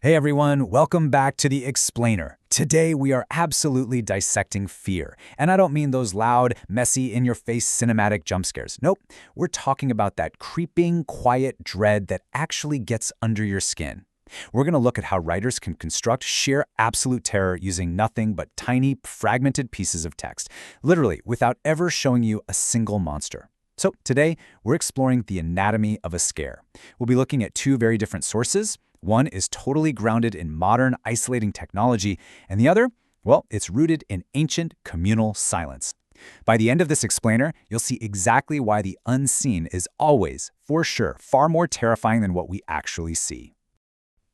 Hey everyone, welcome back to The Explainer. Today we are absolutely dissecting fear. And I don't mean those loud, messy, in-your-face cinematic jump scares. Nope, we're talking about that creeping, quiet dread that actually gets under your skin. We're going to look at how writers can construct sheer absolute terror using nothing but tiny, fragmented pieces of text, literally without ever showing you a single monster. So today, we're exploring the anatomy of a scare. We'll be looking at two very different sources. One is totally grounded in modern, isolating technology, and the other, well, it's rooted in ancient communal silence. By the end of this explainer, you'll see exactly why the unseen is always, for sure, far more terrifying than what we actually see.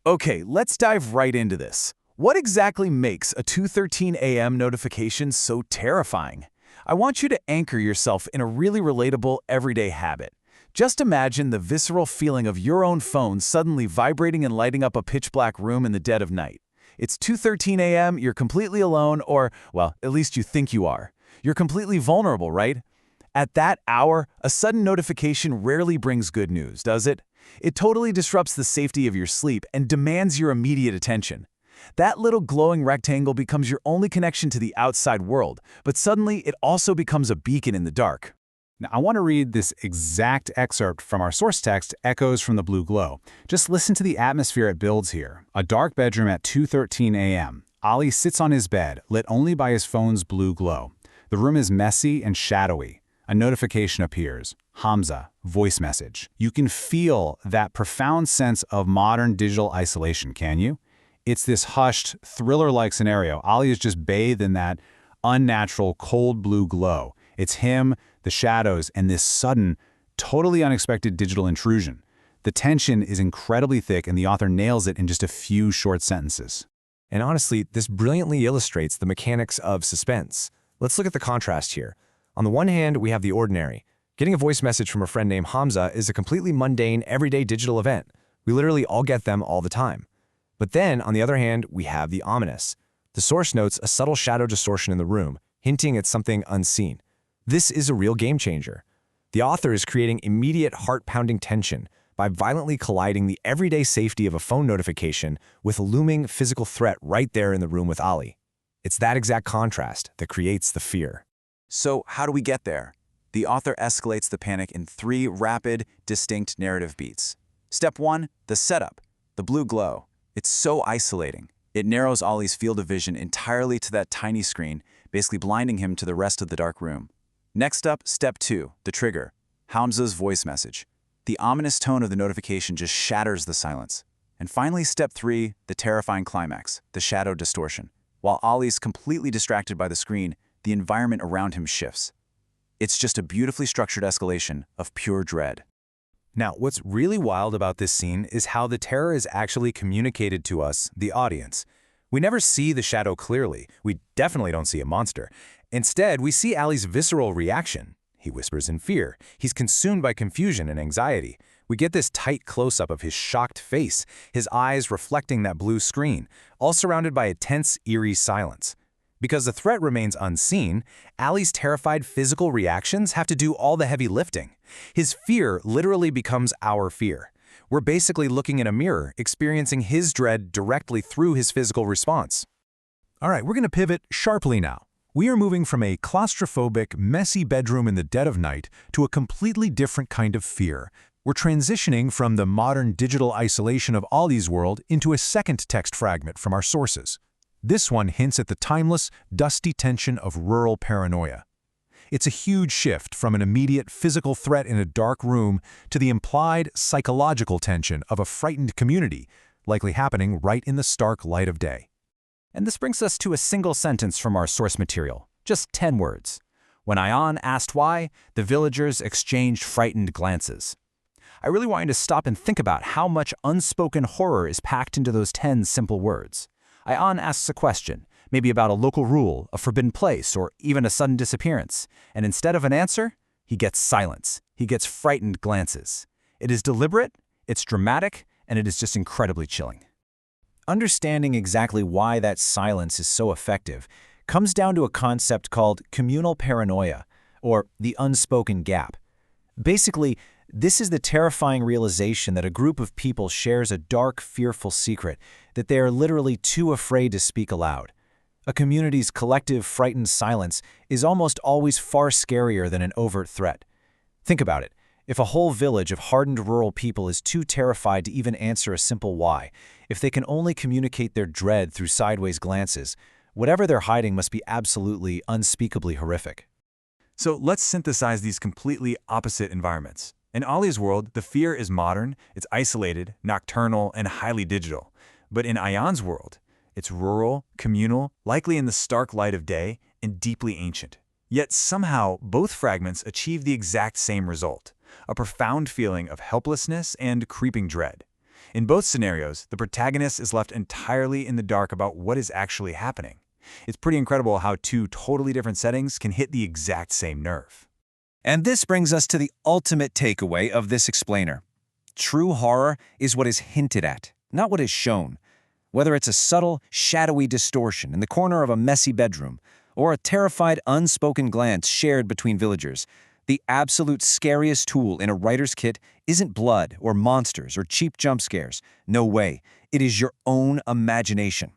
Okay, let's dive right into this. What exactly makes a 2:13 a.m. notification so terrifying? I want you to anchor yourself in a really relatable, everyday habit. Just imagine the visceral feeling of your own phone suddenly vibrating and lighting up a pitch-black room in the dead of night. It's 2:13 a.m., you're completely alone, or, well, at least you think you are. You're completely vulnerable, right? At that hour, a sudden notification rarely brings good news, does it? It totally disrupts the safety of your sleep and demands your immediate attention. That little glowing rectangle becomes your only connection to the outside world, but suddenly it also becomes a beacon in the dark. Now, I want to read this exact excerpt from our source text, Echoes from the Blue Glow. Just listen to the atmosphere it builds here. A dark bedroom at 2:13 a.m. Ali sits on his bed, lit only by his phone's blue glow. The room is messy and shadowy. A notification appears. Hamza, voice message. You can feel that profound sense of modern digital isolation, can you? It's this hushed, thriller-like scenario. Ali is just bathed in that unnatural, cold blue glow. It's him, the shadows, and this sudden, totally unexpected digital intrusion. The tension is incredibly thick, and the author nails it in just a few short sentences. And honestly, this brilliantly illustrates the mechanics of suspense. Let's look at the contrast here. On the one hand, we have the ordinary. Getting a voice message from a friend named Hamza is a completely mundane, everyday digital event. We literally all get them all the time. But then, on the other hand, we have the ominous. The source notes a subtle shadow distortion in the room, hinting at something unseen. This is a real game changer. The author is creating immediate heart-pounding tension by violently colliding the everyday safety of a phone notification with a looming physical threat right there in the room with Ali. It's that exact contrast that creates the fear. So, how do we get there? The author escalates the panic in three rapid, distinct narrative beats. Step 1, the setup, the blue glow. It's so isolating. It narrows Ali's field of vision entirely to that tiny screen, basically blinding him to the rest of the dark room. Next up, step 2, the trigger, Hamza's voice message. The ominous tone of the notification just shatters the silence. And finally, step 3, the terrifying climax, the shadow distortion. While Ali's completely distracted by the screen, the environment around him shifts. It's just a beautifully structured escalation of pure dread. Now, what's really wild about this scene is how the terror is actually communicated to us, the audience. We never see the shadow clearly. We definitely don't see a monster. Instead, we see Ali's visceral reaction. He whispers in fear. He's consumed by confusion and anxiety. We get this tight close-up of his shocked face, his eyes reflecting that blue screen, all surrounded by a tense, eerie silence. Because the threat remains unseen, Ali's terrified physical reactions have to do all the heavy lifting. His fear literally becomes our fear. We're basically looking in a mirror, experiencing his dread directly through his physical response. All right, we're going to pivot sharply now. We are moving from a claustrophobic, messy bedroom in the dead of night to a completely different kind of fear. We're transitioning from the modern digital isolation of Ali's world into a second text fragment from our sources. This one hints at the timeless, dusty tension of rural paranoia. It's a huge shift from an immediate physical threat in a dark room to the implied psychological tension of a frightened community, likely happening right in the stark light of day. And this brings us to a single sentence from our source material, just 10 words. When Ayan asked why, the villagers exchanged frightened glances. I really want you to stop and think about how much unspoken horror is packed into those 10 simple words. Ayan asks a question, maybe about a local rule, a forbidden place, or even a sudden disappearance. And instead of an answer, he gets silence. He gets frightened glances. It is deliberate, it's dramatic, and it is just incredibly chilling. Understanding exactly why that silence is so effective comes down to a concept called communal paranoia, or the unspoken gap. Basically, This is the terrifying realization that a group of people shares a dark, fearful secret that they are literally too afraid to speak aloud. A community's collective, frightened silence is almost always far scarier than an overt threat. Think about it. If a whole village of hardened rural people is too terrified to even answer a simple why, if they can only communicate their dread through sideways glances, whatever they're hiding must be absolutely, unspeakably horrific. So let's synthesize these completely opposite environments. In Ollie's world, the fear is modern, it's isolated, nocturnal, and highly digital. But in Ayan's world, it's rural, communal, likely in the stark light of day, and deeply ancient. Yet somehow, both fragments achieve the exact same result, a profound feeling of helplessness and creeping dread. In both scenarios, the protagonist is left entirely in the dark about what is actually happening. It's pretty incredible how two totally different settings can hit the exact same nerve. And this brings us to the ultimate takeaway of this explainer. True horror is what is hinted at, not what is shown. Whether it's a subtle, shadowy distortion in the corner of a messy bedroom, or a terrified, unspoken glance shared between villagers, the absolute scariest tool in a writer's kit isn't blood or monsters or cheap jump scares. No way. It is your own imagination.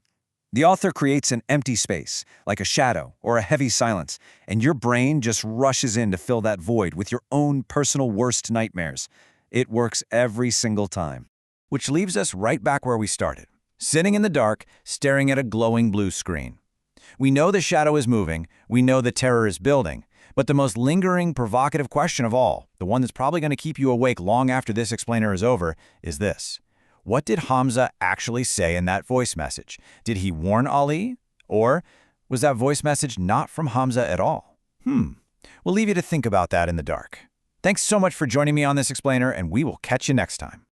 The author creates an empty space, like a shadow or a heavy silence, and your brain just rushes in to fill that void with your own personal worst nightmares. It works every single time. Which leaves us right back where we started, sitting in the dark, staring at a glowing blue screen. We know the shadow is moving, we know the terror is building, but the most lingering, provocative question of all, the one that's probably going to keep you awake long after this explainer is over, is this. What did Hamza actually say in that voice message? Did he warn Ali? Or was that voice message not from Hamza at all? We'll leave you to think about that in the dark. Thanks so much for joining me on this explainer, and we will catch you next time.